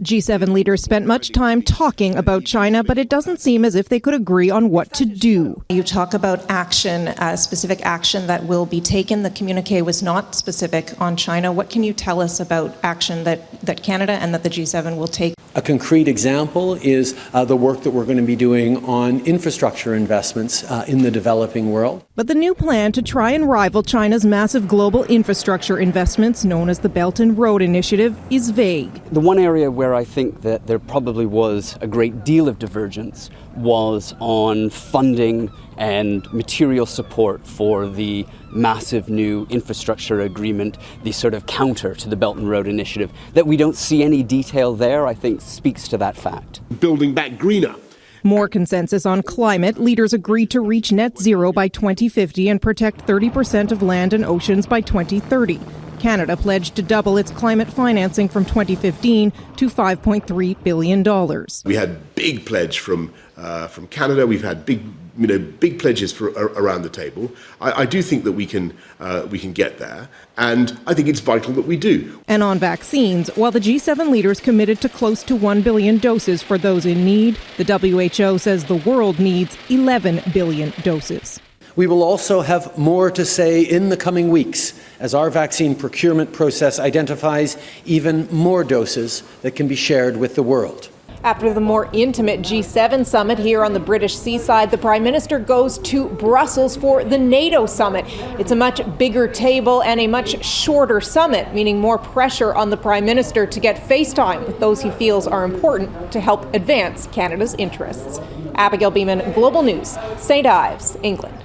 G7 leaders spent much time talking about China, but it doesn't seem as if they could agree on what to do. You talk about action, specific action that will be taken. The communique was not specific on China. What can you tell us about action that Canada and that the G7 will take? A concrete example is the work that we're going to be doing on infrastructure investments in the developing world. But the new plan to try and rival China's massive global infrastructure investments, known as the Belt and Road Initiative, is vague. The one area where I think that there probably was a great deal of divergence was on funding and material support for the massive new infrastructure agreement, the sort of counter to the Belt and Road Initiative. That we don't see any detail there, I think, speaks to that fact. Building back greener. More consensus on climate. Leaders agreed to reach net zero by 2050 and protect 30% of land and oceans by 2030. Canada pledged to double its climate financing from 2015 to $5.3 billion. We had big pledge from Canada. We've had big pledges around the table. I do think that we can get there, and I think it's vital that we do. And on vaccines, while the G7 leaders committed to close to 1 billion doses for those in need, the WHO says the world needs 11 billion doses. We will also have more to say in the coming weeks as our vaccine procurement process identifies even more doses that can be shared with the world. After the more intimate G7 summit here on the British seaside, the Prime Minister goes to Brussels for the NATO summit. It's a much bigger table and a much shorter summit, meaning more pressure on the Prime Minister to get face time with those he feels are important to help advance Canada's interests. Abigail Bimman, Global News, St. Ives, England.